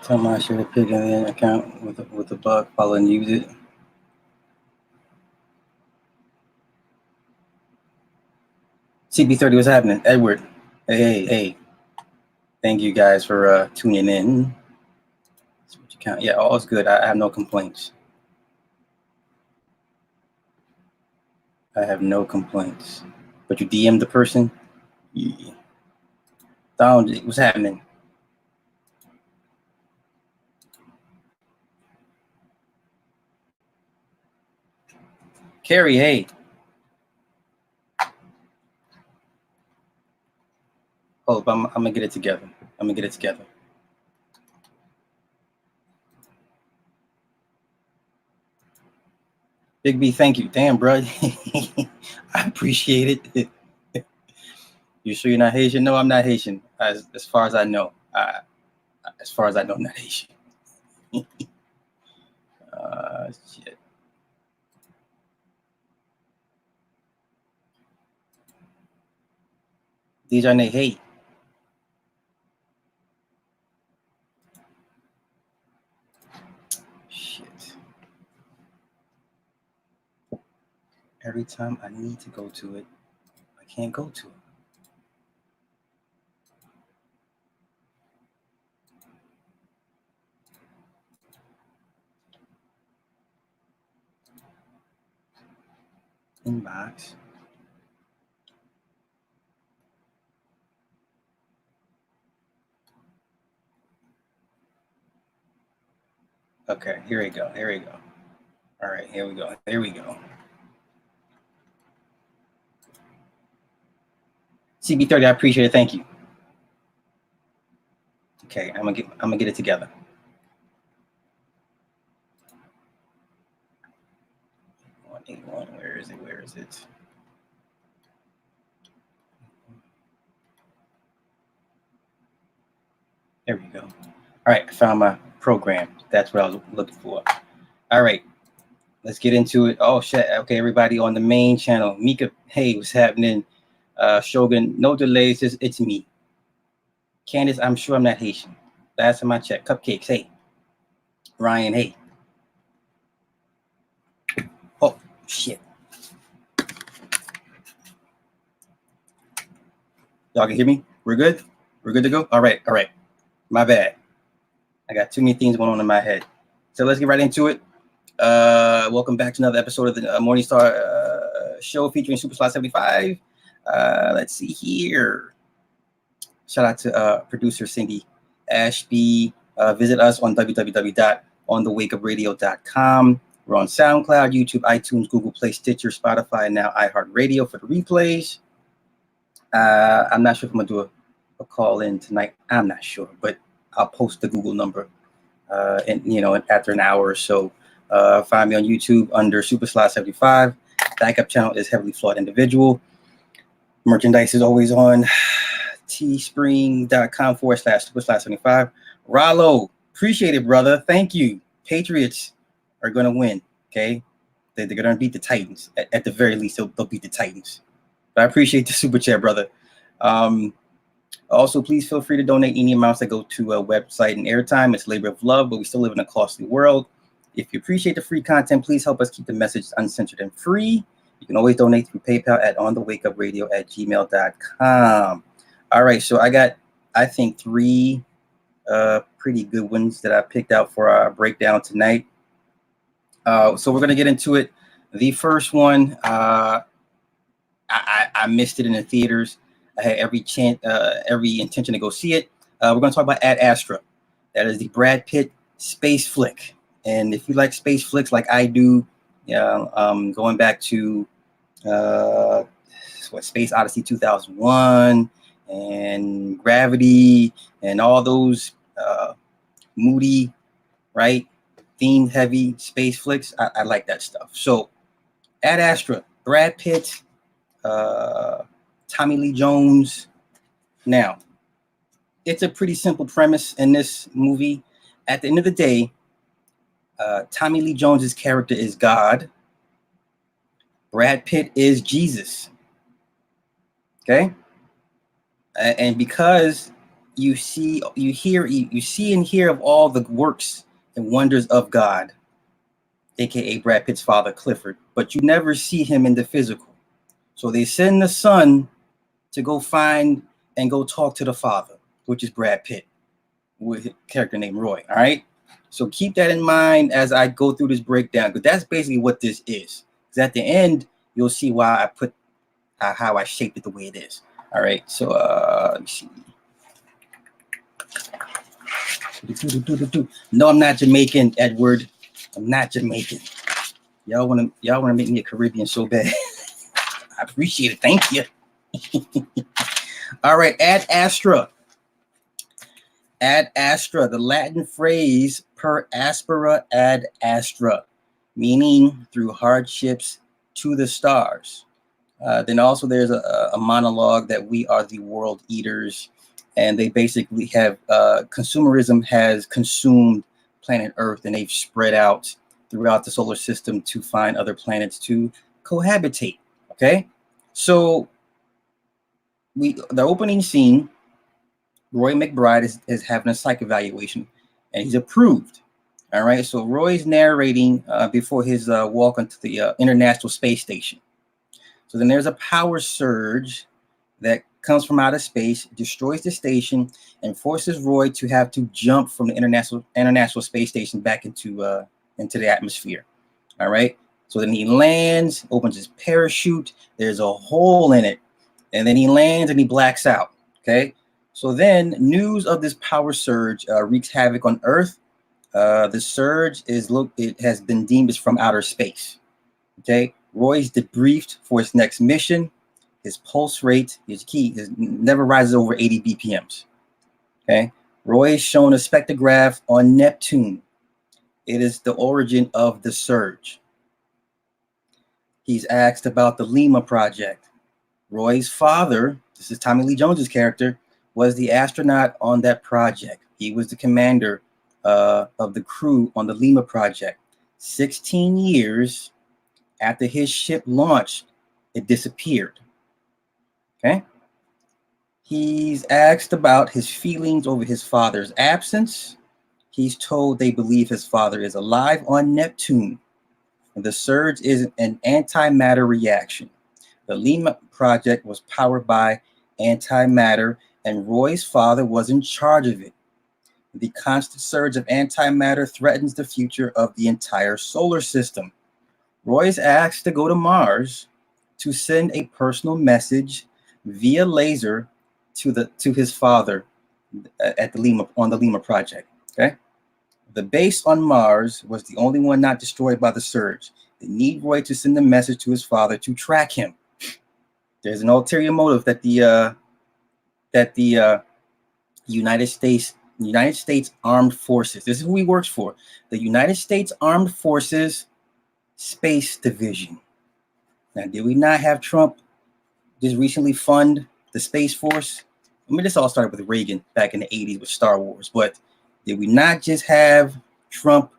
Tell my share the pick in the account with the bug, follow and use it. CB30, what's happening? Edward, hey. Thank you guys for tuning in. Yeah, all's good. I have no complaints. I have no complaints. But you DM the person? Yeah. Down, what's happening? Carrie, hey. Oh, I'm gonna get it together. Big B, thank you. Damn, bro. I appreciate it. You sure you're not Haitian? No, I'm not Haitian. As far as I know. I'm not Haitian. Shit. DJ, hey. Shit. Every time I need to go to it, I can't go to it. Inbox. Okay, here we go. All right, here we go. CB30, I appreciate it. Thank you. Okay, I'm gonna get it together. Where is it? There we go. All right, I found my program. That's what I was looking for. All right, let's get into it. Oh shit. Okay, everybody on the main channel. Mika, hey, what's happening? Shogun, no delays. It's me. Candace, I'm sure I'm not Haitian. Last time I checked. Cupcakes, hey. Ryan, hey. Oh shit. Y'all can hear me? We're good? We're good to go? All right. My bad. I got too many things going on in my head. So let's get right into it. Welcome back to another episode of the Morningstar show featuring Super Slot 75. Let's see here. Shout out to producer Cindy Ashby. Visit us on www.onthewakeupradio.com. We're on SoundCloud, YouTube, iTunes, Google Play, Stitcher, Spotify, and now iHeartRadio for the replays. I'm not sure if I'm gonna do a call in tonight. I'm not sure, but I'll post the Google number, and after an hour or so. Find me on YouTube under Super Slot 75. Backup channel is Heavily Flawed Individual. Merchandise is always on teespring.com/Super Slot 75. Rollo, appreciate it, brother. Thank you. Patriots are gonna win. Okay, they're gonna beat the Titans. At the very least, they'll beat the Titans. But I appreciate the super chat, brother. Also, please feel free to donate any amounts that go to a website and airtime. It's labor of love, but we still live in a costly world. If you appreciate the free content, please help us keep the message uncensored and free. You can always donate through PayPal at onthewakeupradio@gmail.com. All right, so I got, I think, 3 pretty good ones that I picked out for our breakdown tonight. So we're going to get into it. The first one, I missed it in the theaters. I had every intention to go see it. We're going to talk about Ad Astra. That is the Brad Pitt space flick. And if you like space flicks like I do, going back to Space Odyssey 2001 and Gravity and all those moody, right, themed heavy space flicks, I like that stuff. So Ad Astra, Brad Pitt, Tommy Lee Jones. Now, it's a pretty simple premise in this movie. At the end of the day, Tommy Lee Jones's character is God. Brad Pitt is Jesus. Okay? And because, you see, you hear, you see and hear of all the works and wonders of God, aka Brad Pitt's father, Clifford, but you never see him in the physical. So they send the son to go find and go talk to the father, which is Brad Pitt, with a character named Roy. All right. So keep that in mind as I go through this breakdown, because that's basically what this is. Because at the end, you'll see why I put how I shaped it the way it is. All right. So let me see. No, I'm not Jamaican, Edward. I'm not Jamaican. Y'all wanna make me a Caribbean so bad. I appreciate it. Thank you. All right, ad astra. Ad astra, the Latin phrase per aspera ad astra, meaning through hardships to the stars. Then also there's a monologue that we are the world eaters, and they basically have consumerism has consumed planet Earth, and they've spread out throughout the solar system to find other planets to cohabitate. Okay, so the opening scene, Roy McBride is having a psych evaluation, and he's approved. All right, so Roy's narrating before his walk onto the International Space Station. So then there's a power surge that comes from outer space, destroys the station, and forces Roy to have to jump from the International Space Station back into the atmosphere. All right. So then he lands, opens his parachute. There's a hole in it, and then he lands and he blacks out. Okay. So then news of this power surge wreaks havoc on Earth. The surge it has been deemed as from outer space. Okay. Roy's debriefed for his next mission. His pulse rate, his key, never rises over 80 BPMs. Okay. Roy is shown a spectrograph on Neptune. It is the origin of the surge. He's asked about the Lima project. Roy's father, this is Tommy Lee Jones's character, was the astronaut on that project. He was the commander of the crew on the Lima project. 16 years after his ship launched, it disappeared. Okay. He's asked about his feelings over his father's absence. He's told they believe his father is alive on Neptune. The surge is an antimatter reaction. The Lima project was powered by antimatter, and Roy's father was in charge of it. The constant surge of antimatter threatens the future of the entire solar system. Roy is asked to go to Mars to send a personal message via laser to his father at the Lima project. Okay. The base on Mars was the only one not destroyed by the surge. They need Roy to send a message to his father to track him. There's an ulterior motive that the United States Armed Forces. This is who he works for. The United States Armed Forces Space Division. Now, did we not have Trump just recently fund the Space Force? I mean, this all started with Reagan back in the 80s with Star Wars, but did we not just have Trump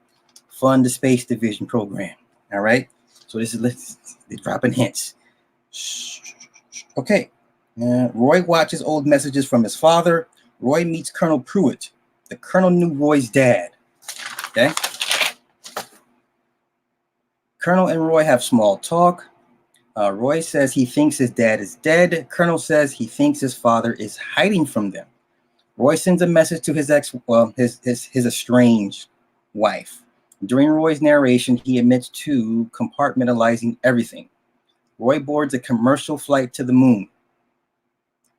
fund the Space Division program? All right. So this is they're dropping hints. Okay. Roy watches old messages from his father. Roy meets Colonel Pruitt. The colonel knew Roy's dad. Okay. Colonel and Roy have small talk. Roy says he thinks his dad is dead. Colonel says he thinks his father is hiding from them. Roy sends a message to his estranged wife. During Roy's narration, he admits to compartmentalizing everything. Roy boards a commercial flight to the moon.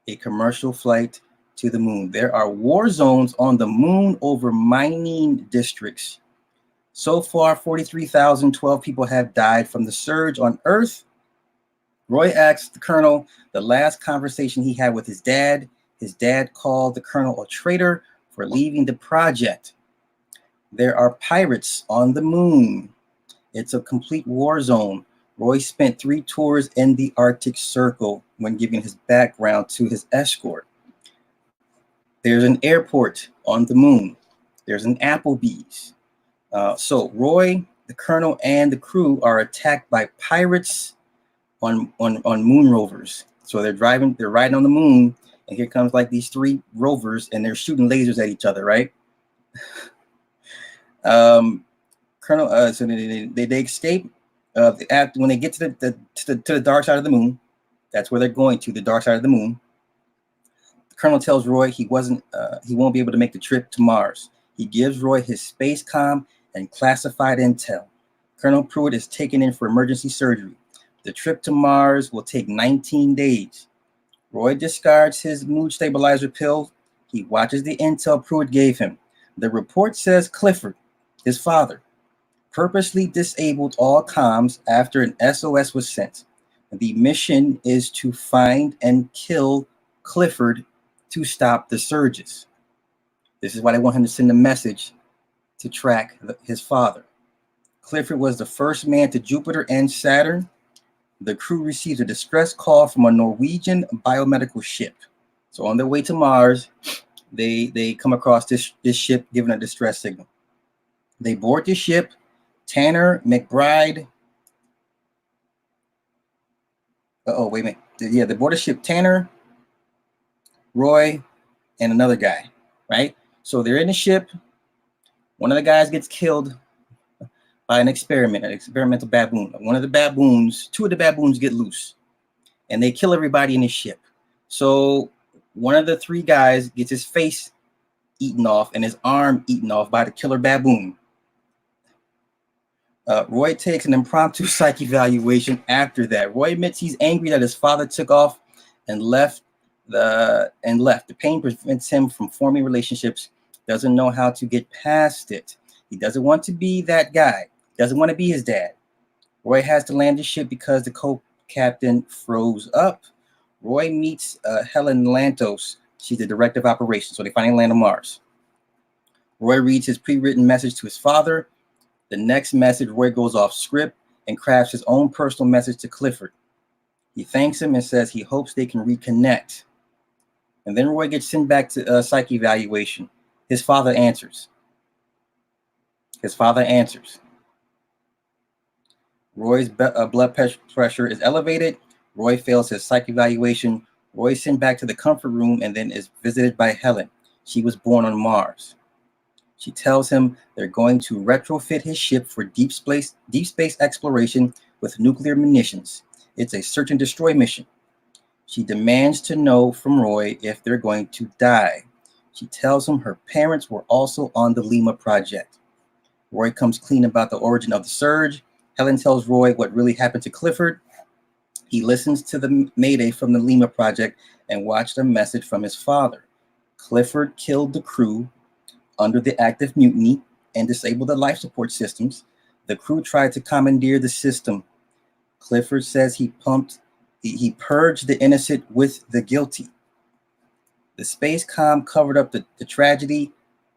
A commercial flight to the moon. There are war zones on the moon over mining districts. So far, 43,012 people have died from the surge on Earth. Roy asked the colonel the last conversation he had with his dad. His dad called the colonel a traitor for leaving the project. There are pirates on the moon. It's a complete war zone. Roy spent 3 tours in the Arctic Circle when giving his background to his escort. There's an airport on the moon. There's an Applebee's. So Roy, the colonel, and the crew are attacked by pirates on moon rovers. So they're riding on the moon, And here comes like these three rovers, and they're shooting lasers at each other, right? Colonel, so they escape. After when they get to the dark side of the moon, that's where they're going to, the dark side of the moon. The Colonel tells Roy he won't be able to make the trip to Mars. He gives Roy his space comm and classified intel. Colonel Pruitt is taken in for emergency surgery. The trip to Mars will take 19 days. Roy discards his mood stabilizer pill. He watches the intel Pruitt gave him. The report says Clifford, his father, purposely disabled all comms after an SOS was sent. The mission is to find and kill Clifford to stop the surges. This is why they want him to send a message to track his father. Clifford was the first man to Jupiter and Saturn. The crew receives a distress call from a Norwegian biomedical ship. So on their way to Mars, they come across this ship giving a distress signal. They board the ship. Tanner, McBride. Wait a minute. Yeah, they board the ship. Tanner, Roy, and another guy, right? So they're in the ship. One of the guys gets killed by an experimental baboon. One of the baboons, two of the baboons get loose, and they kill everybody in the ship. So one of the three guys gets his face eaten off and his arm eaten off by the killer baboon. Roy takes an impromptu psych evaluation after that. Roy admits he's angry that his father took off and left. The pain prevents him from forming relationships, doesn't know how to get past it. He doesn't want to be that guy, doesn't want to be his dad. Roy has to land the ship because the co-captain froze up. Roy meets Helen Lantos. She's the director of operations, so they finally land on Mars. Roy reads his pre-written message to his father. The next message, Roy goes off script and crafts his own personal message to Clifford. He thanks him and says he hopes they can reconnect. And then Roy gets sent back to psych evaluation. His father answers. Roy's blood pressure is elevated. Roy fails his psych evaluation. Roy is sent back to the comfort room and then is visited by Helen. She was born on Mars. She tells him they're going to retrofit his ship for deep space exploration with nuclear munitions. It's a search and destroy mission. She demands to know from Roy if they're going to die. She tells him her parents were also on the Lima project. Roy comes clean about the origin of the surge. Helen tells Roy what really happened to Clifford. He listens to the mayday from the Lima project and watched a message from his father. Clifford killed the crew under the active mutiny and disabled the life support systems. The crew tried to commandeer the system. Clifford says he purged the innocent with the guilty. The space comm covered up the tragedy,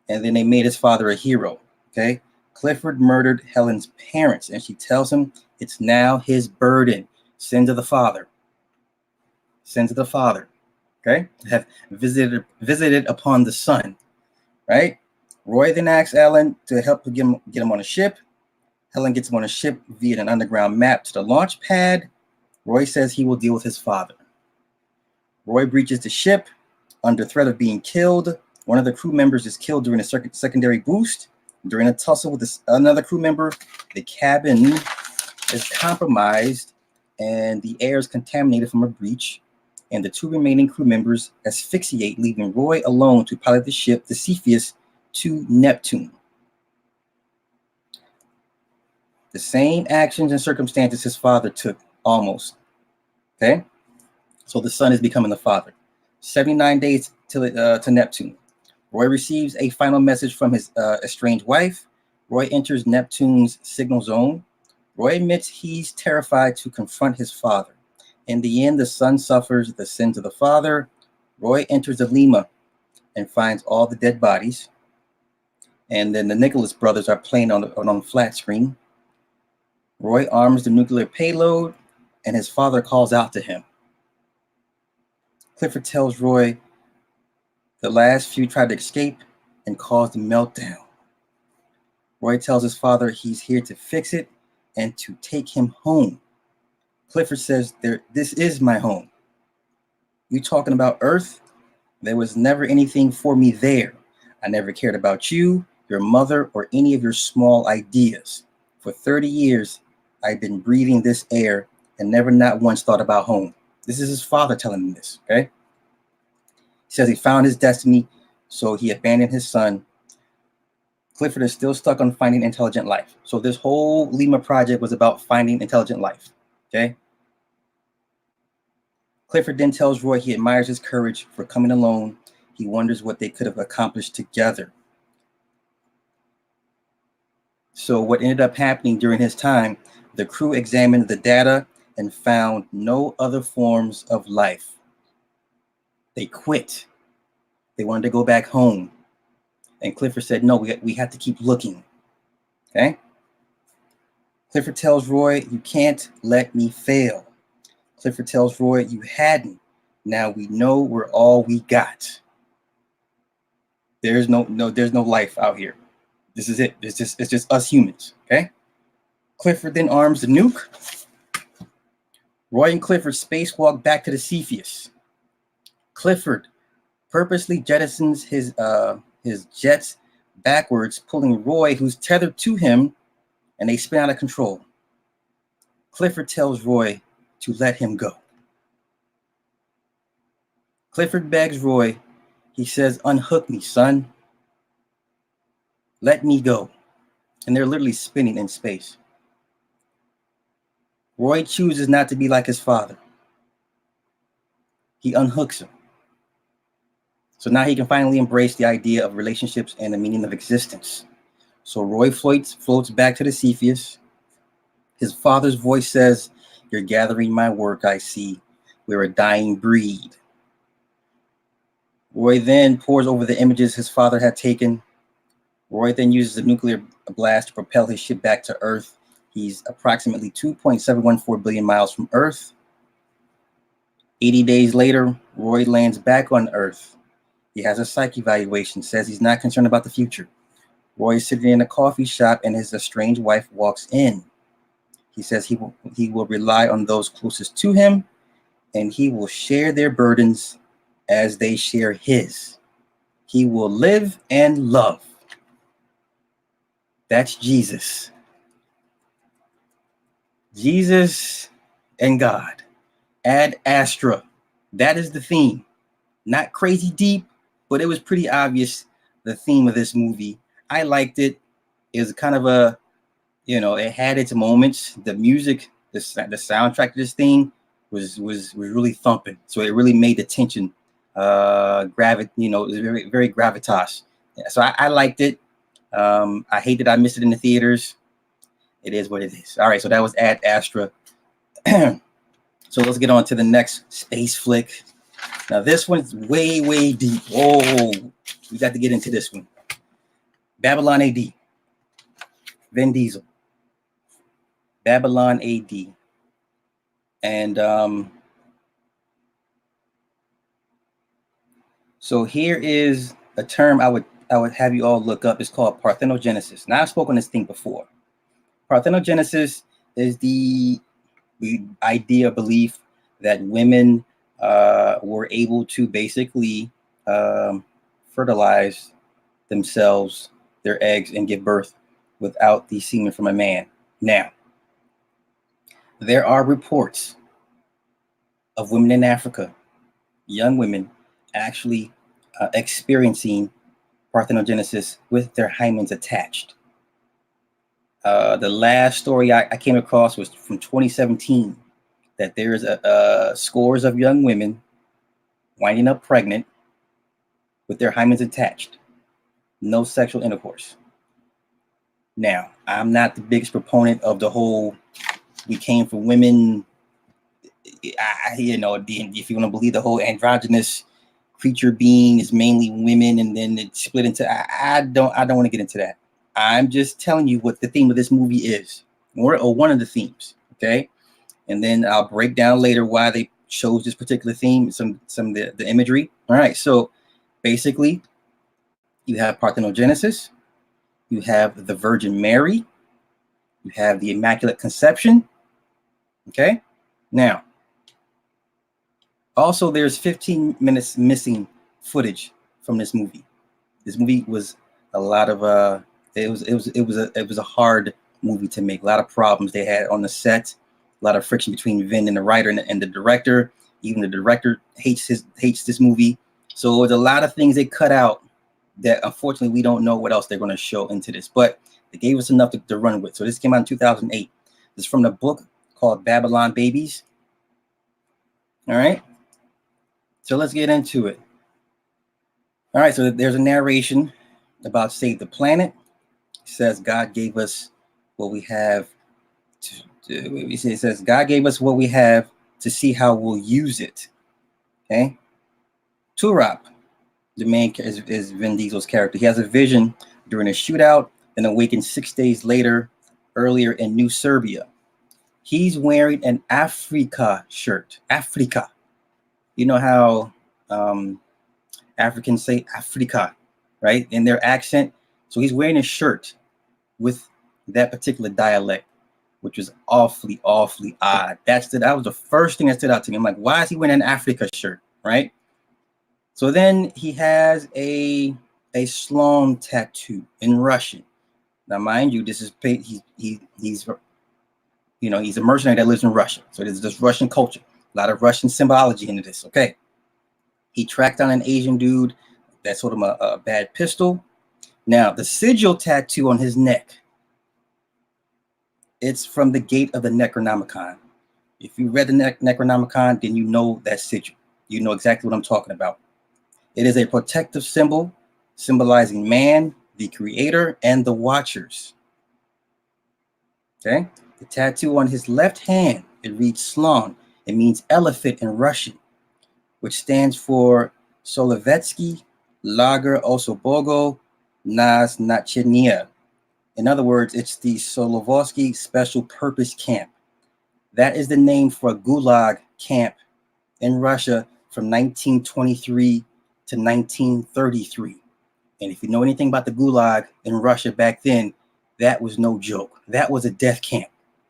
and then they made his father a hero. Okay, Clifford murdered Helen's parents, and she tells him it's now his burden. Sins of the father. Okay, have visited upon the son. Right. Roy then asks Ellen to help get him on a ship. Helen gets him on a ship via an underground map to the launch pad. Roy says he will deal with his father. Roy breaches the ship under threat of being killed. One of the crew members is killed during a secondary boost. During a tussle with another crew member, the cabin is compromised and the air is contaminated from a breach. And the two remaining crew members asphyxiate, leaving Roy alone to pilot the ship, the Cepheus, to Neptune. The same actions and circumstances his father took, almost. Okay? So the son is becoming the father. 79 days to Neptune. Roy receives a final message from his estranged wife. Roy enters Neptune's signal zone. Roy admits he's terrified to confront his father. In the end, the son suffers the sins of the father. Roy enters the Lima and finds all the dead bodies. And then the Nicholas brothers are playing on the flat screen. Roy arms the nuclear payload, and his father calls out to him. Clifford tells Roy the last few tried to escape and caused a meltdown. Roy tells his father he's here to fix it and to take him home. Clifford says, "This is my home. You talking about Earth? There was never anything for me there. I never cared about you, your mother, or any of your small ideas. For 30 years, I've been breathing this air and never not once thought about home. This is his father telling him this, okay? He says he found his destiny, so he abandoned his son. Clifford is still stuck on finding intelligent life. So this whole Lima project was about finding intelligent life, okay? Clifford then tells Roy he admires his courage for coming alone. He wonders what they could have accomplished together. So what ended up happening during his time, the crew examined the data and found no other forms of life. They quit. They wanted to go back home. And Clifford said, no, we have to keep looking. Okay? Clifford tells Roy, you can't let me fail. Clifford tells Roy, you hadn't. Now we know we're all we got. There's no life out here. This is it. It's just us humans. Okay? Clifford then arms the nuke. Roy and Clifford spacewalk back to the Cepheus. Clifford purposely jettisons his jets backwards, pulling Roy, who's tethered to him, and they spin out of control. Clifford tells Roy to let him go. Clifford begs Roy. He says, unhook me, son. Let me go. And they're literally spinning in space. Roy chooses not to be like his father. He unhooks him. So now he can finally embrace the idea of relationships and the meaning of existence. So Roy floats back to the Cepheus. His father's voice says, you're gathering my work, I see. We're a dying breed. Roy then pores over the images his father had taken. Roy then uses a nuclear blast to propel his ship back to Earth. He's approximately 2.714 billion miles from Earth. 80 days later, Roy lands back on Earth. He has a psych evaluation, says he's not concerned about the future. Roy is sitting in a coffee shop and his estranged wife walks in. He says he will rely on those closest to him and he will share their burdens as they share his. He will live and love. That's Jesus. Jesus and God. Ad Astra. That is the theme. Not crazy deep, but it was pretty obvious, the theme of this movie. I liked it. It was kind of a, it had its moments. The music, the soundtrack of this thing was really thumping. So it really made the tension it was very, very gravitas. Yeah, so I liked it. I hate that I missed it in the theaters. It is what it is. All right, so that was Ad Astra. So let's get on to the next space flick. Now this one's way, way deep. Whoa, we got to get into this one. Babylon AD. Vin Diesel. Babylon AD. And so here is a term I would have you all look up. It's called parthenogenesis. Now I've spoken this thing before. Parthenogenesis is the idea, belief that women were able to basically fertilize themselves, their eggs, and give birth without the semen from a man. Now, there are reports of women in Africa, young women, actually experiencing parthenogenesis with their hymens attached. The last story I came across was from 2017, that there's scores of young women winding up pregnant with their hymens attached. No sexual intercourse. Now, I'm not the biggest proponent of the whole we came from women. If you want to believe the whole androgynous creature being is mainly women and then it's split into, I don't want to get into that. I'm just telling you what the theme of this movie is, or one of the themes, okay? And then I'll break down later why they chose this particular theme, some of the imagery. All right, so basically, you have parthenogenesis, you have the Virgin Mary, you have the Immaculate Conception, okay? Now, also there's 15 minutes missing footage from this movie. This movie was a lot of it was a hard movie to make. A lot of problems they had on the set, a lot of friction between Vin and the writer and the director. Even the director hates this movie. So it was a lot of things they cut out that unfortunately we don't know what else they're going to show into this, but they gave us enough to run with. So this came out in 2008. This is from the book called Babylon Babies. All right. So let's get into it. All right. So there's a narration about Save the Planet. It says God gave us what we have. It says God gave us what we have to see how we'll use it. Okay. Turap, the main is Vin Diesel's character. He has a vision during a shootout and awakens 6 days later, earlier in New Serbia. He's wearing an Africa shirt. Africa. You know how Africans say Africa, right? In their accent. So he's wearing a shirt with that particular dialect, which was awfully, awfully odd. That was the first thing that stood out to me. I'm like, why is he wearing an Africa shirt, right? So then he has a slong tattoo in Russian. Now, mind you, this is he's a mercenary that lives in Russia. So there's this Russian culture, a lot of Russian symbology into this. Okay, he tracked down an Asian dude that sold him a bad pistol. Now the sigil tattoo on his neck, it's from the gate of the Necronomicon. If you read the Necronomicon, then you know that sigil. You know exactly what I'm talking about. It is a protective symbol symbolizing man, the creator, and the watchers. Okay. The tattoo on his left hand, it reads Slon. It means elephant in Russian, which stands for Solovetsky Lager Osobogo Nas Nachenia. In other words, it's the Solovetsky Special Purpose Camp. That is the name for a gulag camp in Russia from 1923 to 1933. And if you know anything about the gulag in Russia back then, that was no joke. That was a death camp.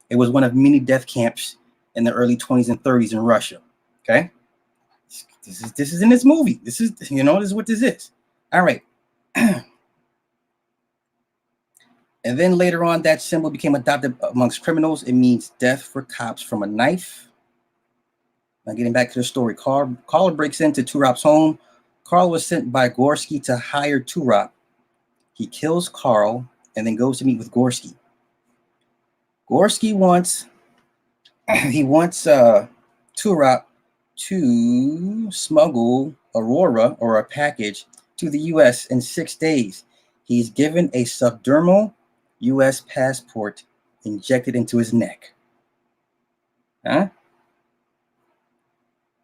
It was one of many death camps in the early 20s and 30s in Russia. Okay. This is in this movie. This is what this is. All right. And then later on, that symbol became adopted amongst criminals. It means death for cops from a knife. Now, getting back to the story, Carl breaks into Turap's home. Carl was sent by Gorsky to hire Turap. He kills Carl and then goes to meet with Gorsky. Gorsky wants Turap to smuggle Aurora or a package to the U.S. in 6 days. He's given a subdermal U.S. passport injected into his neck. Huh?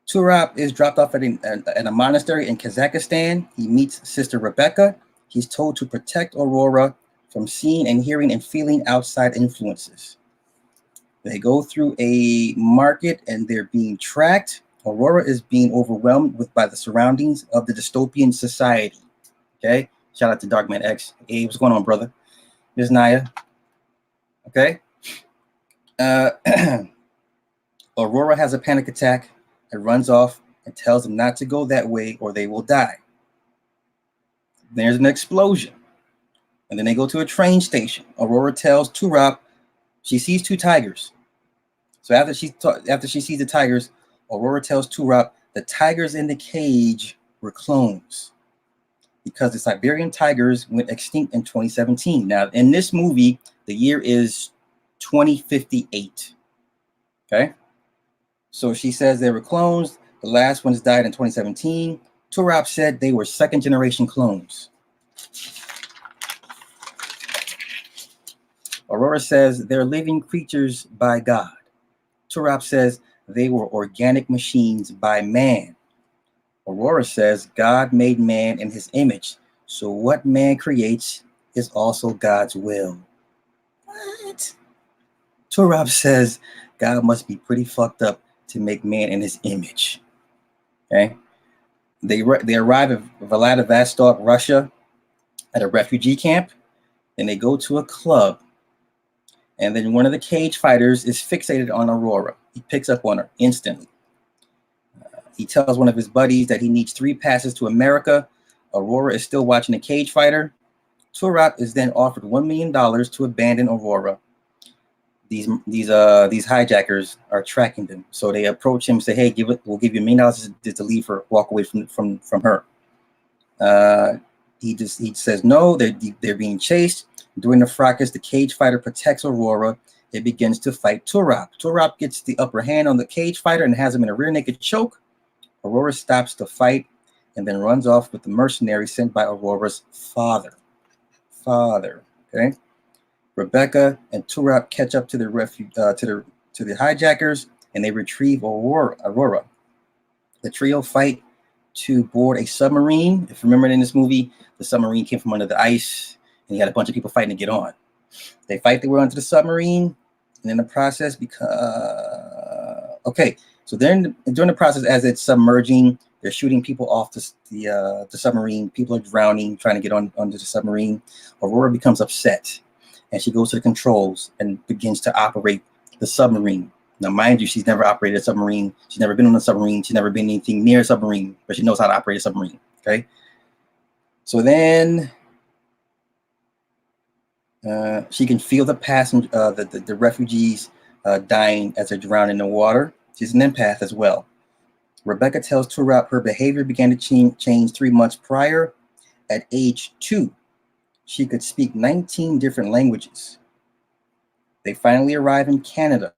Turap is dropped off at a monastery in Kazakhstan. He meets Sister Rebecca. He's told to protect Aurora from seeing and hearing and feeling outside influences. They go through a market and they're being tracked. Aurora is being overwhelmed by the surroundings of the dystopian society. Okay. Shout out to Darkman X. Hey, what's going on, brother? Here's Naya. Okay. Aurora has a panic attack and runs off and tells them not to go that way or they will die. There's an explosion. And then they go to a train station. Aurora tells Turap she sees two tigers. So after she sees the tigers, Aurora tells Turap the tigers in the cage were clones because the Siberian tigers went extinct in 2017. Now, in this movie, the year is 2058. Okay? So she says they were clones. The last ones died in 2017. Turap said they were second-generation clones. Aurora says they're living creatures by God. Turap says they were organic machines by man. Aurora says God made man in his image. So what man creates is also God's will. What? Turap says God must be pretty fucked up to make man in his image. Okay. They arrive at Vladivostok, Russia, at a refugee camp. Then they go to a club. And then one of the cage fighters is fixated on Aurora. He picks up on her instantly. He tells one of his buddies that he needs 3 passes to America. Aurora is still watching a cage fighter. Turop is then offered $1 million to abandon Aurora. These hijackers are tracking them, so they approach him and say, "Hey, we'll give you $1 million to leave her, walk away from her." He says no. They're being chased. During the fracas, the cage fighter protects Aurora. It begins to fight Turop. Turop gets the upper hand on the cage fighter and has him in a rear naked choke. Aurora stops the fight and then runs off with the mercenary sent by Aurora's father. Okay. Rebecca and Turop catch up to the to the hijackers, and they retrieve Aurora. The trio fight to board a submarine. If you remember in this movie, the submarine came from under the ice, and you had a bunch of people fighting to get on. They fight their way onto the submarine, and in the process, so then during the process, as it's submerging, they're shooting people off the submarine. People are drowning, trying to get onto the submarine. Aurora becomes upset, and she goes to the controls and begins to operate the submarine. Now, mind you, she's never operated a submarine. She's never been on a submarine. She's never been anything near a submarine, but she knows how to operate a submarine. Okay. So then she can feel the the refugees dying as they're drowning in the water. She's an empath as well. Rebecca tells Turop her behavior began to change 3 months prior. At age 2, she could speak 19 different languages. They finally arrive in Canada,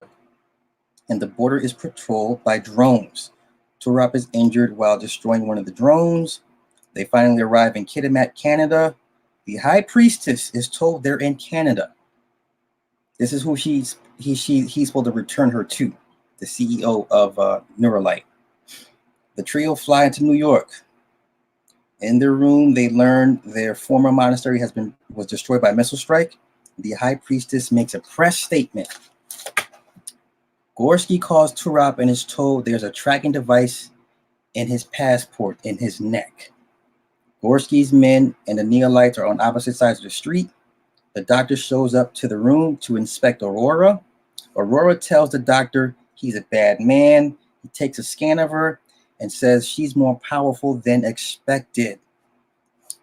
and the border is patrolled by drones. Turop is injured while destroying one of the drones. They finally arrive in Kitimat, Canada. The High Priestess is told they're in Canada. This is who he's supposed to return her to, the CEO of Neuralite. The trio fly into New York. In their room, they learn their former monastery was destroyed by a missile strike. The High Priestess makes a press statement. Gorski calls Turop and is told there's a tracking device in his passport in his neck. Gorski's men and the Neolites are on opposite sides of the street. The doctor shows up to the room to inspect Aurora. Aurora tells the doctor he's a bad man. He takes a scan of her and says she's more powerful than expected.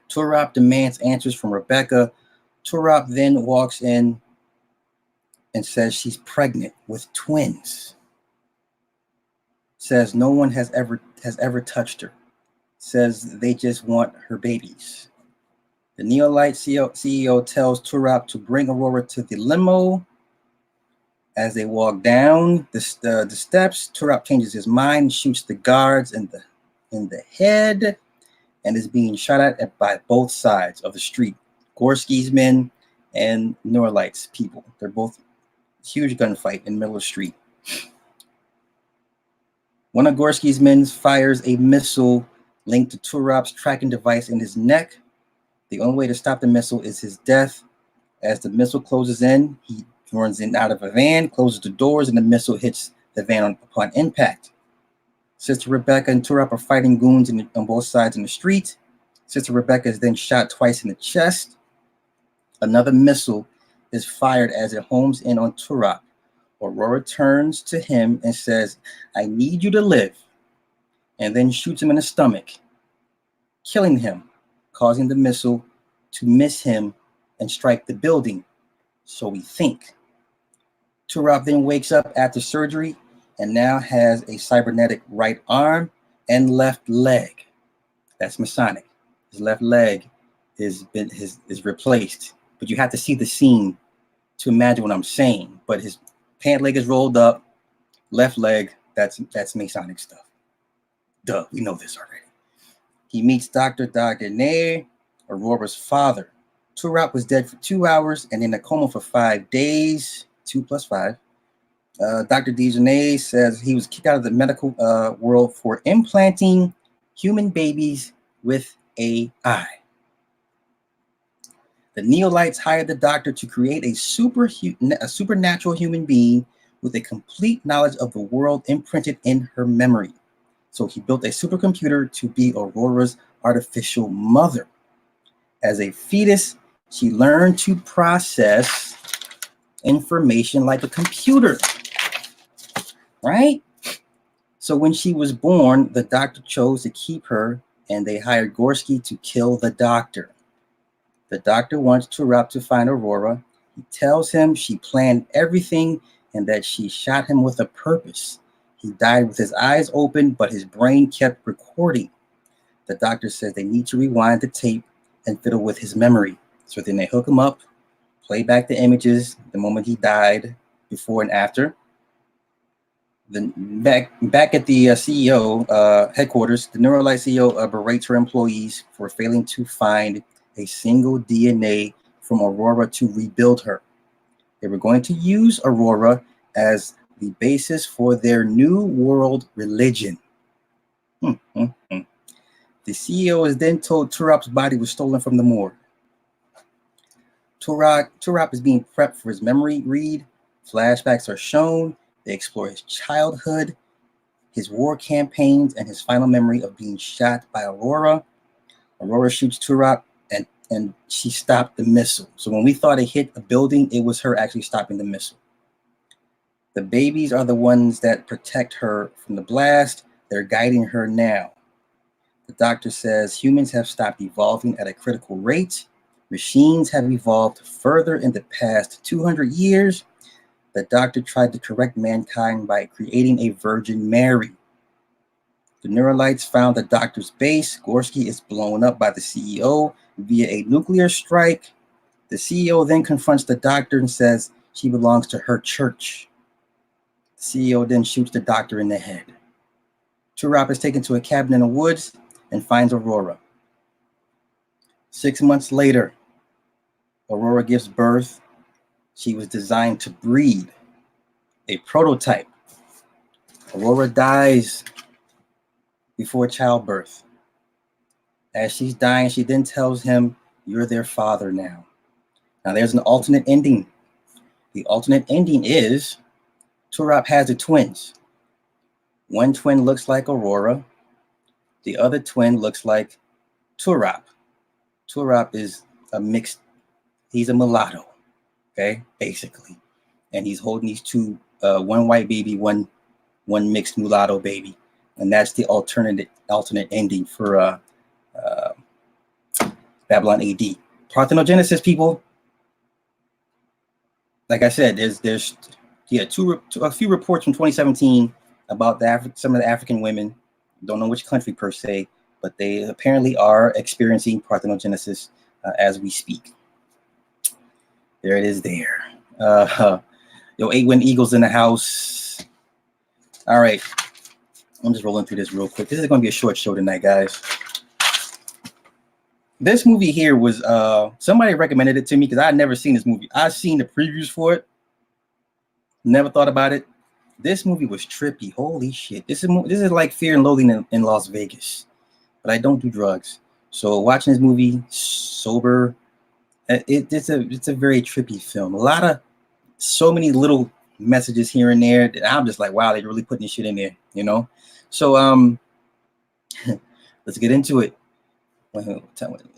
Turop demands answers from Rebecca. Turop then walks in and says she's pregnant with twins. Says no one has ever touched her. Says they just want her babies. The Neolite CEO tells Turop to bring Aurora to the limo. As they walk down the steps, Turop changes his mind and shoots the guards in the head and is being shot at by both sides of the street. Gorski's men and Neolite's people. They're both huge gunfight in the middle of the street. One of Gorski's men fires a missile linked to Turop's tracking device in his neck. The only way to stop the missile is his death. As the missile closes in, he runs in out of a van, closes the doors, and the missile hits the van upon impact. Sister Rebecca and Turop are fighting goons on both sides in the street. Sister Rebecca is then shot twice in the chest. Another missile is fired as it homes in on Turop. Aurora turns to him and says, "I need you to live," and then shoots him in the stomach, killing him, causing the missile to miss him and strike the building. So we think. Turop then wakes up after surgery and now has a cybernetic right arm and left leg. That's Masonic. His left leg is replaced. But you have to see the scene to imagine what I'm saying. But his pant leg is rolled up, left leg, that's Masonic stuff. Duh, we know this already. He meets Dr. Dagenais, Aurora's father. Turop was dead for 2 hours and in a coma for 5 days. 2 plus 5. Dr. Dagenais says he was kicked out of the medical world for implanting human babies with AI. The Neolites hired the doctor to create a supernatural human being with a complete knowledge of the world imprinted in her memory. So he built a supercomputer to be Aurora's artificial mother. As a fetus, she learned to process information like a computer, right? So when she was born, the doctor chose to keep her, and they hired Gorski to kill the doctor. The doctor wants Turap to find Aurora. He tells him she planned everything and that she shot him with a purpose. He died with his eyes open, but his brain kept recording. The doctor says they need to rewind the tape and fiddle with his memory. So then they hook him up, play back the images, the moment he died, before and after. Then back at the CEO headquarters, the Neuralite CEO berates her employees for failing to find a single DNA from Aurora to rebuild her. They were going to use Aurora as the basis for their new world religion. The CEO is then told Turap's body was stolen from the morgue. Turap is being prepped for his memory read. Flashbacks are shown. They explore his childhood, his war campaigns, and his final memory of being shot by Aurora. Aurora shoots Turap, and she stopped the missile. So when we thought it hit a building, it was her actually stopping the missile. The babies are the ones that protect her from the blast. They're guiding her now. The doctor says humans have stopped evolving at a critical rate. Machines have evolved further in the past 200 years. The doctor tried to correct mankind by creating a Virgin Mary. The Neuralites found the doctor's base. Gorski is blown up by the CEO via a nuclear strike. The CEO then confronts the doctor and says she belongs to her church. The CEO then shoots the doctor in the head. Turap is taken to a cabin in the woods and finds Aurora. 6 months later, Aurora gives birth. She was designed to breed, a prototype. Aurora dies before childbirth. As she's dying, she then tells him, "You're their father now." Now there's an alternate ending. The alternate ending is Turap has the twins. One twin looks like Aurora. The other twin looks like Turap. Turap is a mixed, he's a mulatto, okay, basically. And he's holding these two, one white baby, one mixed mulatto baby. And that's the alternate ending for Babylon AD. Parthenogenesis, people. Like I said, there's a few reports from 2017 about some of the African women. Don't know which country per se, but they apparently are experiencing parthenogenesis as we speak. There it is there. Yo, 8-win Eagles in the house. All right. I'm just rolling through this real quick. This is going to be a short show tonight, guys. This movie here was, somebody recommended it to me because I had never seen this movie. I've seen the previews for it. Never thought about it. This movie was trippy. Holy shit. This is like Fear and Loathing in Las Vegas. But I don't do drugs. So watching this movie sober, it's a very trippy film. So many little messages here and there that I'm just like, wow, they're really putting this shit in there, you know? So let's get into it. How many?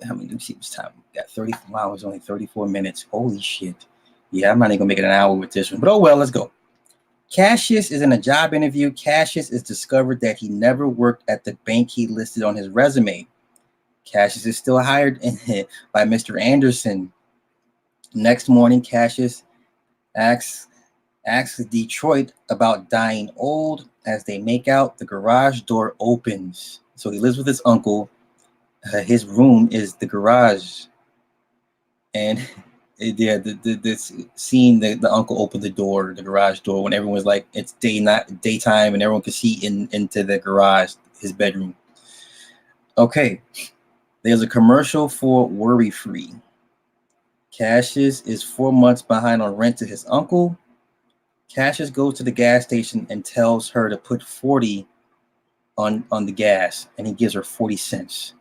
Let me see what's time. Got 30. Wow, it's only 34 minutes. Holy shit. Yeah, I'm not even gonna make it an hour with this one. But oh well, let's go. Cassius is in a job interview. Cassius is discovered that he never worked at the bank he listed on his resume. Cassius is still hired by Mr. Anderson. Next morning, Cassius asks Detroit about dying old. As they make out, the garage door opens. So he lives with his uncle. His room is the garage. And the scene, the uncle opened the garage door, when everyone's like, it's daytime, and everyone can see into the garage, his bedroom. Okay. There's a commercial for Worry Free. Cassius is 4 months behind on rent to his uncle. Cassius goes to the gas station and tells her to put 40 on the gas, and he gives her 40 cents.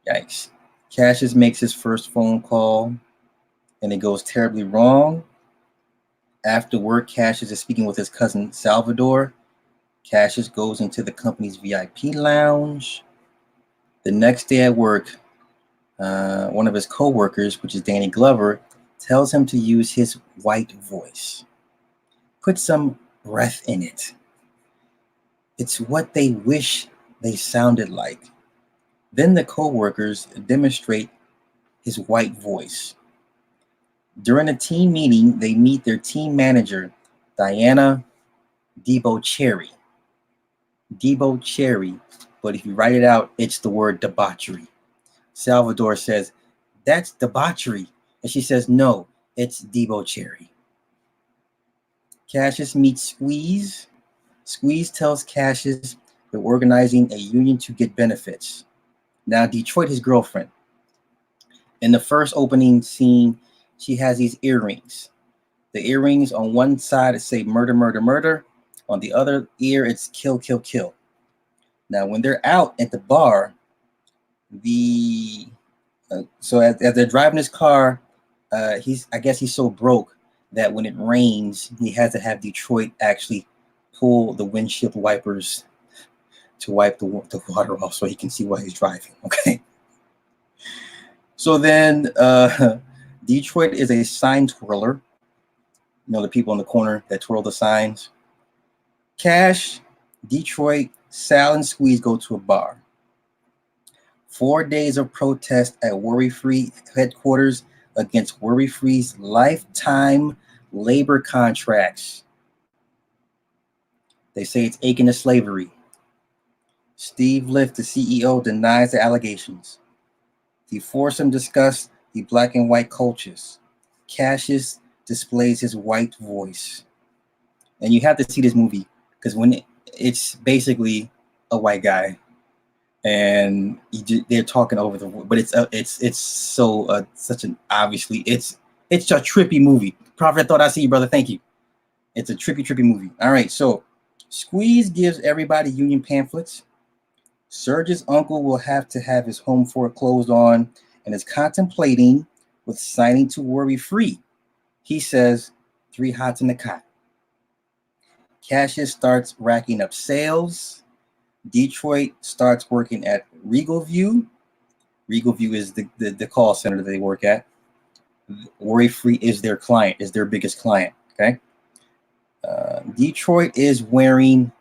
Yikes. Cassius makes his first phone call, and it goes terribly wrong. After work, Cassius is speaking with his cousin Salvador. Cassius goes into the company's VIP lounge. The next day at work, one of his co-workers, which is Danny Glover, tells him to use his white voice. Put some breath in it. It's what they wish they sounded like. Then the co-workers demonstrate his white voice. During a team meeting, they meet their team manager, Diana Debo Cherry. Debo Cherry, but if you write it out, it's the word debauchery. Salvador says, "That's debauchery." And she says, "No, it's Debo Cherry." Cassius meets Squeeze. Squeeze tells Cassius they're organizing a union to get benefits. Now, Detroit, his girlfriend. In the first opening scene, she has these earrings. The earrings on one side say murder, murder, murder. On the other ear, it's kill, kill, kill. Now, when they're out at the bar, as they're driving his car, I guess he's so broke that when it rains, he has to have Detroit actually pull the windshield wipers to wipe the water off so he can see while he's driving. Okay. So then Detroit is a sign twirler. You know, the people in the corner that twirl the signs. Cash, Detroit, Sal, and Squeeze go to a bar. 4 days of protest at Worry Free headquarters against Worry Free's lifetime labor contracts. They say it's akin to slavery. Steve Lift, the CEO, denies the allegations. The foursome discuss the black and white cultures. Cassius displays his white voice. And you have to see this movie because it's basically a white guy, and they're talking over but it's so such an obviously it's a trippy movie. Prophet, I thought I see you, brother. Thank you. It's a trippy movie. All right, so Squeeze gives everybody union pamphlets. Serge's uncle will have to have his home foreclosed on and is contemplating with signing to Worry Free. He says 3 hots in the cot. Cassius starts racking up sales. Detroit starts working at Regal View. Regal View is the call center that they work at. Worry Free is their client, is their biggest client. Okay. Detroit is wearing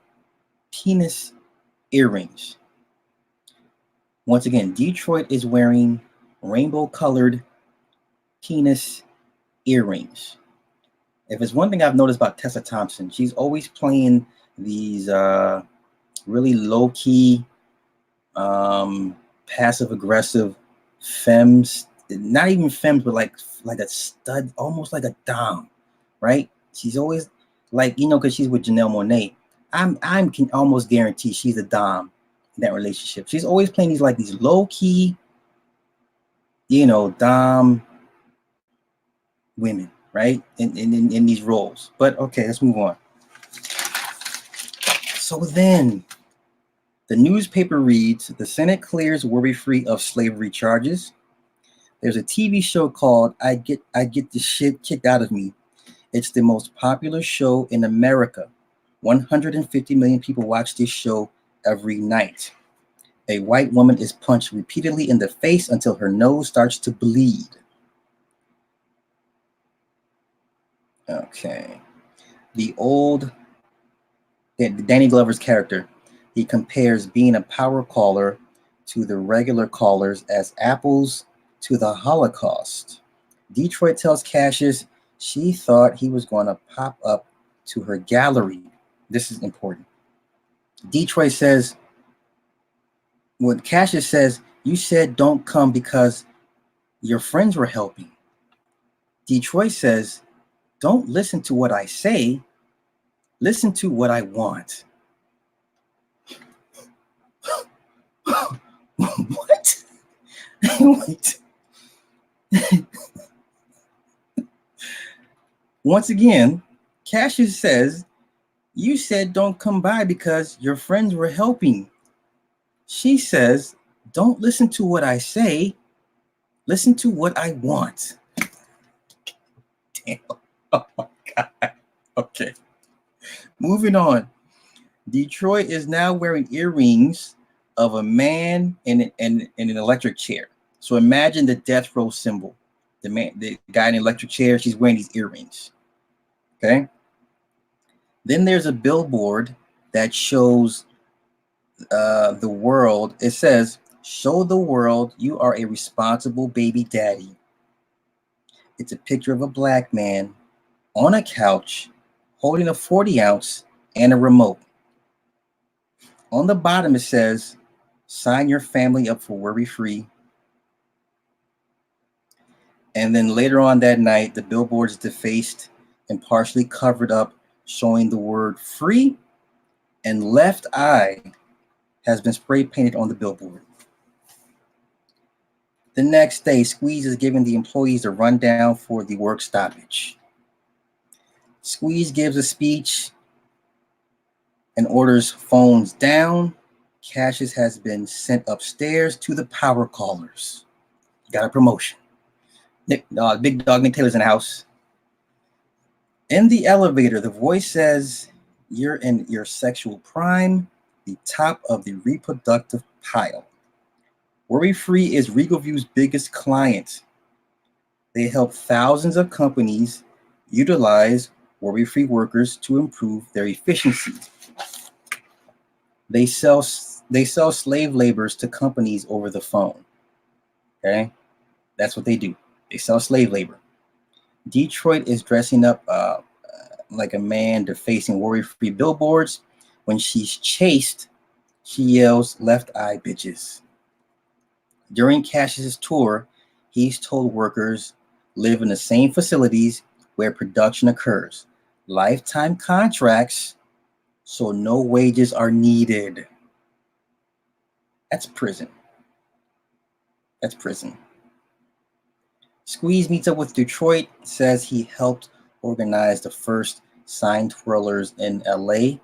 penis earrings. Once again, Detroit is wearing rainbow-colored penis earrings. If it's one thing I've noticed about Tessa Thompson, she's always playing these really low-key, passive-aggressive femmes, not even femmes, but like a stud, almost like a dom, right? She's always like, you know, because she's with Janelle Monáe. I can almost guarantee she's a dom in that relationship. She's always playing these low-key, you know, dom women, right? In these roles. But okay, let's move on. So then the newspaper reads, the Senate clears Worry Free of slavery charges. There's a TV show called I Get the Shit Kicked Out of Me. It's the most popular show in America. 150 million people watch this show every night. A white woman is punched repeatedly in the face until her nose starts to bleed. Okay. Danny Glover's character, he compares being a power caller to the regular callers as apples to the Holocaust. Detroit tells Cassius she thought he was going to pop up to her gallery. This is important. Detroit says, when Cassius says, you said don't come because your friends were helping. Detroit says, don't listen to what I say, listen to what I want. What? Wait. Once again, Cassius says, you said don't come by because your friends were helping. She says, don't listen to what I say, listen to what I want. Damn. Oh my God. Okay. Moving on. Detroit is now wearing earrings of a man in an electric chair. So imagine the death row symbol. The guy in the electric chair, she's wearing these earrings. Okay. Then there's a billboard that shows the world. It says, show the world you are a responsible baby daddy. It's a picture of a black man on a couch holding a 40-ounce and a remote. On the bottom, it says, sign your family up for worry-free. And then later on that night, the billboard is defaced and partially covered up, showing the word free, and left eye has been spray painted on the billboard. The next day, Squeeze is giving the employees a rundown for the work stoppage. Squeeze gives a speech and orders phones down. Cassius has been sent upstairs to the power callers. Got a promotion. Big dog Nick Taylor's in the house. In the elevator, the voice says, you're in your sexual prime, the top of the reproductive pile. Worry Free is Regal View's biggest client. They help thousands of companies utilize Worry Free workers to improve their efficiency. They sell slave laborers to companies over the phone. Okay, that's what they do. They sell slave labor. Detroit is dressing up like a man defacing worry-free billboards. When she's chased, she yells, left eye bitches. During Cassius's tour, he's told workers live in the same facilities where production occurs. Lifetime contracts, so no wages are needed. That's prison. That's prison. Squeeze meets up with Detroit, says he helped organize the first sign twirlers in LA,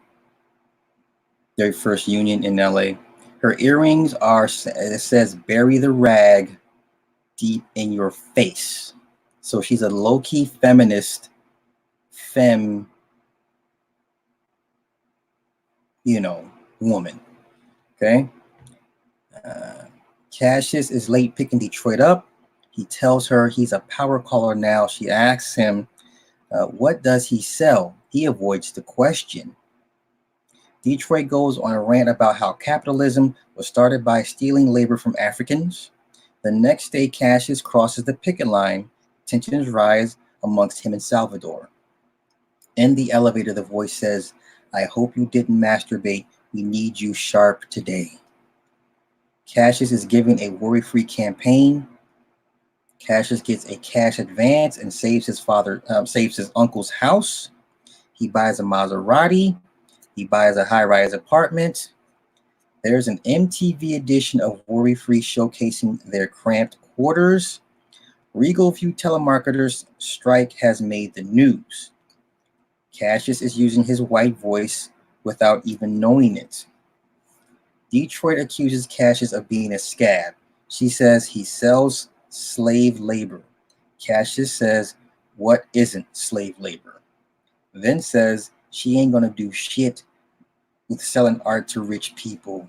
their first union in LA. Her earrings are, it says, bury the rag deep in your face. So she's a low-key feminist, woman. Okay? Cassius is late picking Detroit up. He tells her he's a power caller now. She asks him, what does he sell? He avoids the question. Detroit goes on a rant about how capitalism was started by stealing labor from Africans. The next day, Cassius crosses the picket line. Tensions rise amongst him and Salvador. In the elevator, the voice says, I hope you didn't masturbate. We need you sharp today. Cassius is giving a worry-free campaign. Cassius gets a cash advance and saves his uncle's house. He buys a Maserati. He buys a high-rise apartment. There's an MTV edition of Worry Free showcasing their cramped quarters. Regal View telemarketers strike has made the news. Cassius is using his white voice without even knowing it. Detroit accuses Cassius of being a scab. She says he sells slave labor. Cassius says, what isn't slave labor? Then says she ain't gonna do shit with selling art to rich people.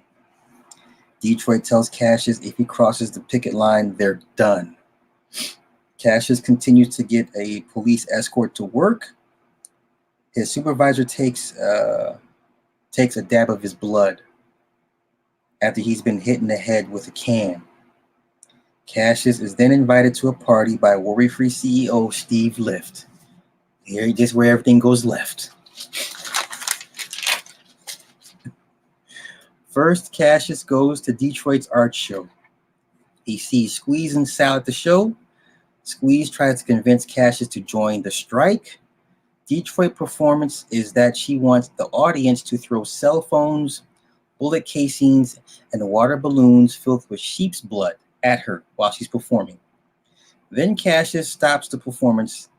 Detroit tells Cassius if he crosses the picket line, they're done. Cassius continues to get a police escort to work. His supervisor takes a dab of his blood after he's been hit in the head with a can. Cassius is then invited to a party by Worry Free CEO Steve Lift. Here, just where everything goes left. First, Cassius goes to Detroit's art show. He sees Squeeze and Sal at the show. Squeeze tries to convince Cassius to join the strike. Detroit's performance is that she wants the audience to throw cell phones, bullet casings, and water balloons filled with sheep's blood at her while she's performing. Then Cassius stops the performance.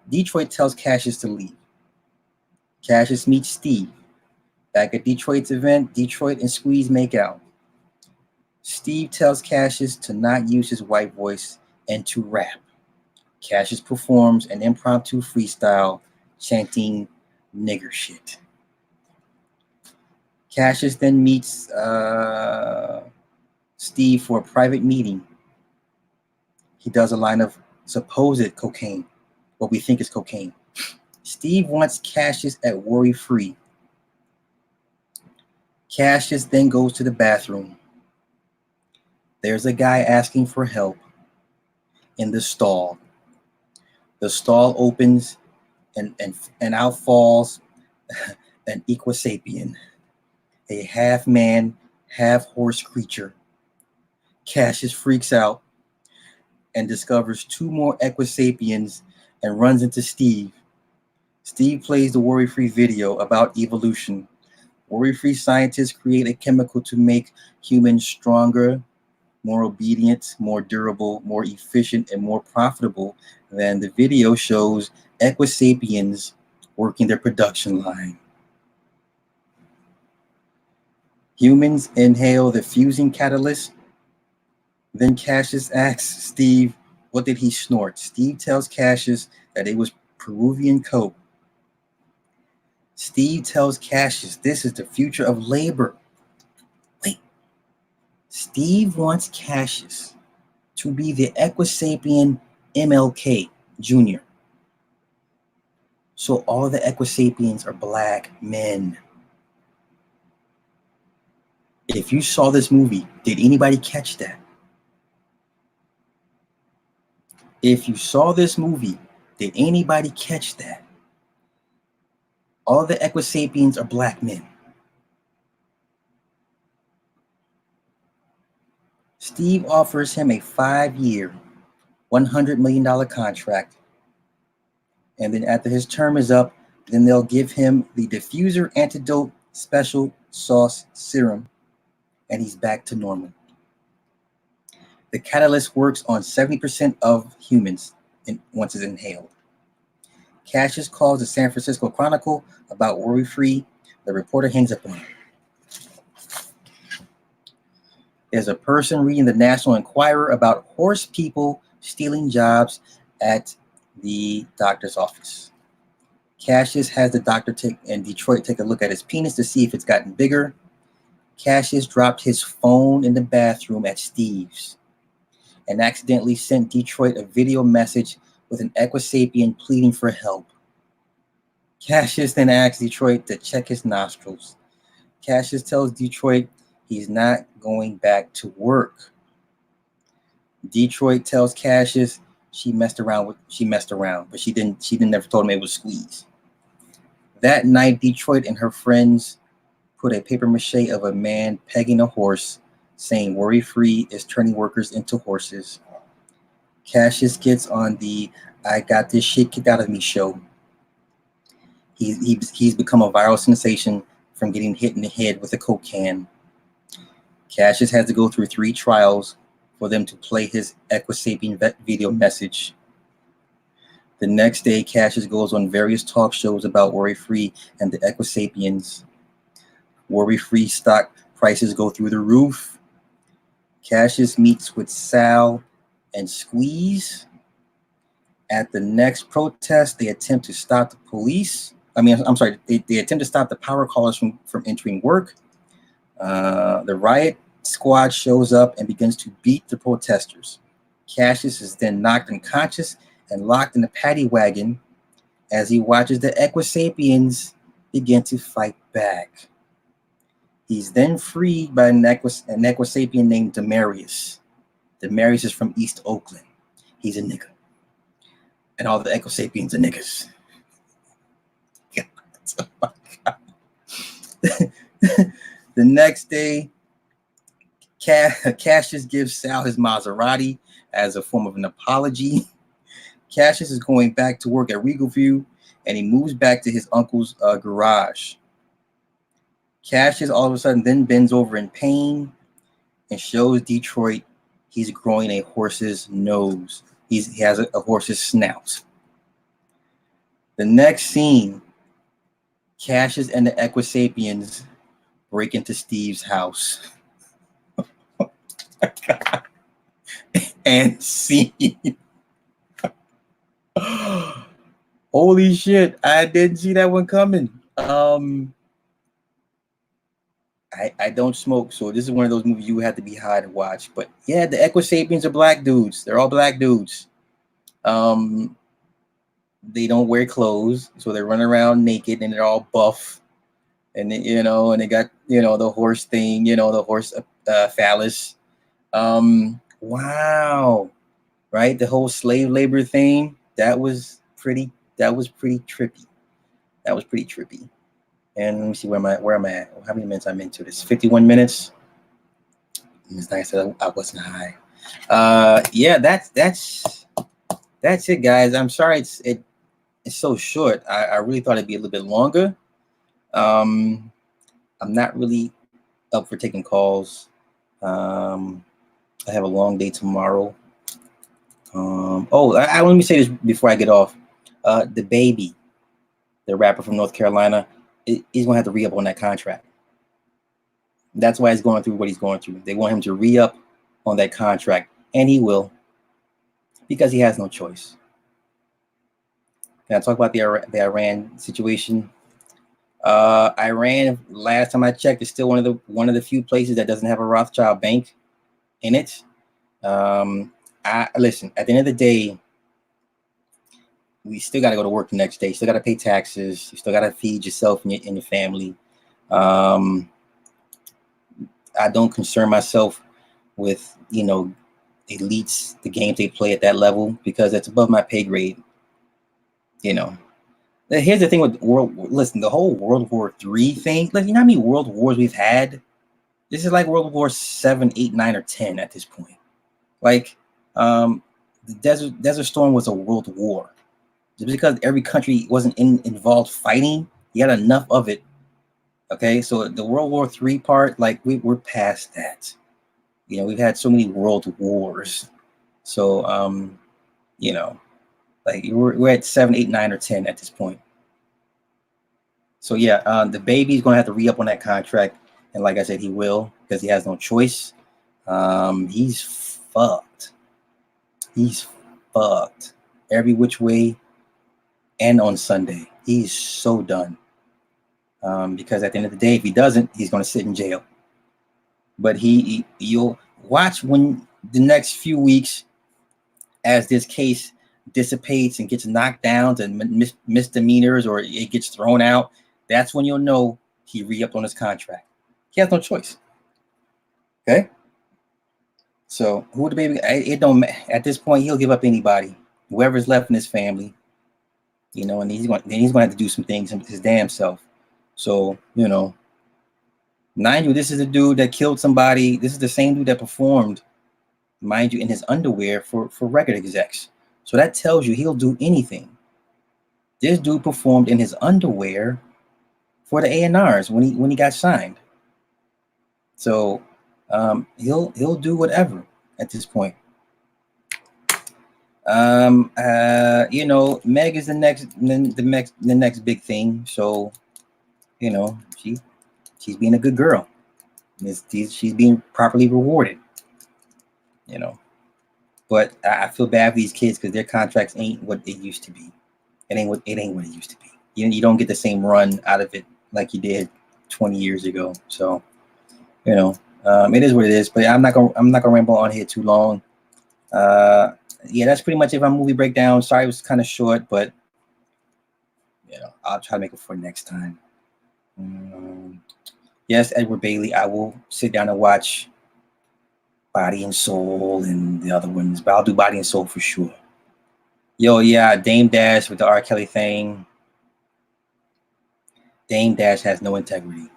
Detroit tells Cassius to leave. Cassius meets Steve. Back at Detroit's event, Detroit and Squeeze make out. Steve tells Cassius to not use his white voice and to rap. Cassius performs an impromptu freestyle chanting nigger shit. Cassius then meets Steve for a private meeting. He does a line of supposed cocaine, what we think is cocaine. Steve wants Cassius at Worry Free. Cassius then goes to the bathroom. There's a guy asking for help in the stall. The stall opens and out falls an equisapien, a half man, half horse creature. Cassius freaks out and discovers two more equisapiens and runs into Steve. Steve plays the worry-free video about evolution. Worry-free scientists create a chemical to make humans stronger, more obedient, more durable, more efficient, and more profitable than the video shows equisapiens working their production line. Humans inhale the fusing catalyst. Then Cassius asks Steve, what did he snort? Steve tells Cassius that it was Peruvian coke. Steve tells Cassius this is the future of labor. Wait. Steve wants Cassius to be the equisapien MLK Jr. So all the equisapiens are black men. If you saw this movie, did anybody catch that? If you saw this movie, did anybody catch that? All the equisapiens are black men. Steve offers him a 5-year, $100 million contract. And then after his term is up, then they'll give him the diffuser antidote special sauce serum, and he's back to normal. The catalyst works on 70% of humans once it's inhaled. Cassius calls the San Francisco Chronicle about worry-free. The reporter hangs up on him. There's a person reading the National Enquirer about horse people stealing jobs at the doctor's office. Cassius has the doctor in Detroit take a look at his penis to see if it's gotten bigger. Cassius dropped his phone in the bathroom at Steve's and accidentally sent Detroit a video message with an equisapien pleading for help. Cassius then asks Detroit to check his nostrils. Cassius tells Detroit he's not going back to work. Detroit tells Cassius she messed around, but she didn't never told him it was squeeze. That night, Detroit and her friends put a paper mache of a man pegging a horse, saying worry-free is turning workers into horses. Cassius gets on the I got this shit kicked out of me show. He's become a viral sensation from getting hit in the head with a Coke can. Cassius has to go through 3 trials for them to play his equisapien video message. The next day, Cassius goes on various talk shows about worry-free and the equisapiens. Worry-free stock prices go through the roof. Cassius meets with Sal and Squeeze. At the next protest, they attempt to stop the police. They attempt to stop the power callers from entering work. The riot squad shows up and begins to beat the protesters. Cassius is then knocked unconscious and locked in a paddy wagon as he watches the equisapiens begin to fight back. He's then freed by an equisapien named Demarius. Demarius is from East Oakland. He's a nigga. And all the equisapiens are niggas. Oh my God. The next day, Cassius gives Sal his Maserati as a form of an apology. Cassius is going back to work at Regal View, and he moves back to his uncle's garage. Cassius all of a sudden then bends over in pain and shows Detroit he's growing a horse's nose. He has a horse's snout. The next scene, Cassius and the equisapiens break into Steve's house. And scene. Holy shit, I didn't see that one coming. I don't smoke, so this is one of those movies you would have to be high to watch. But yeah, the equisapiens are black dudes. They're all black dudes. They don't wear clothes, so they run around naked and they're all buff. and and they got the horse thing, the horse phallus. Wow, right? The whole slave labor thing that was pretty. That was pretty trippy. That was pretty trippy. And let me see where am I at? How many minutes I'm into this? 51 minutes. It's nice that I wasn't high. Yeah, that's it, guys. I'm sorry it's so short. I really thought it'd be a little bit longer. I'm not really up for taking calls. I have a long day tomorrow. Let me say this before I get off. The baby, the rapper from North Carolina, he's gonna have to re-up on that contract. That's why he's going through what he's going through. They want him to re-up on that contract, and he will, because he has no choice. Can I talk about the Iran situation? Iran, last time I checked, is still one of the few places that doesn't have a Rothschild bank in it. Listen, at the end of the day, we still got to go to work the next day. Still got to pay taxes. You still got to feed yourself and your family. I don't concern myself with elites, the games they play at that level, because it's above my pay grade. Here's the thing with the whole World War III thing. You know how many world wars we've had? This is like World War 7, 8, 9, or 10 at this point. The Desert Storm was a world war. Just because every country wasn't involved fighting, you had enough of it. Okay, so the World War III part, we're past that. We've had so many world wars. So we're at 7, 8, 9, or 10 at this point. So yeah, the baby's gonna have to re-up on that contract, and like I said, he will, because he has no choice. He's fucked. He's fucked every which way, and on Sunday he's so done. Because at the end of the day, if he doesn't, he's gonna sit in jail. But you'll watch when the next few weeks, as this case dissipates and gets knocked down to misdemeanors, or it gets thrown out. That's when you'll know he re-upped on his contract. He has no choice. Okay. So who the baby? It don't. At this point, he'll give up anybody, whoever's left in his family. And he's going to have to do some things his damn self. So mind you, this is the dude that killed somebody. This is the same dude that performed, mind you, in his underwear for record execs. So that tells you he'll do anything. This dude performed in his underwear for the A&Rs when he got signed. So he'll do whatever at this point. Meg is the next big thing. So she's being a good girl. She's being properly rewarded. But I feel bad for these kids, because their contracts ain't what it used to be. It ain't what it used to be. You don't get the same run out of it like you did 20 years ago. So, it is what it is. But I'm not gonna ramble on here too long. Yeah, that's pretty much it for my movie breakdown. Sorry, it was kind of short, but I'll try to make it for next time. Yes, Edward Bailey. I will sit down and watch Body and Soul and the other ones, but I'll do Body and Soul for sure. Yo, yeah, Dame Dash with the R. Kelly thing. Dame Dash has no integrity.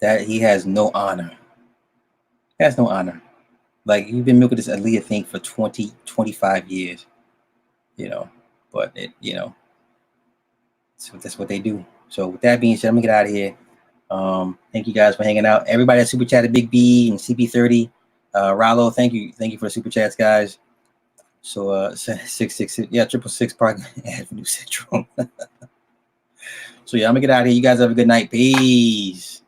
That he has no honor. He has no honor. You've been milking this Aaliyah thing for 20, 25 years. But so that's what they do. So with that being said, I'm gonna get out of here. Thank you guys for hanging out. Everybody that super chatted, Big B and CP30. Rallo, thank you for the super chats, guys. So 666, yeah, 666 Park Avenue Syndrome. So yeah, I'm gonna get out of here. You guys have a good night. Peace.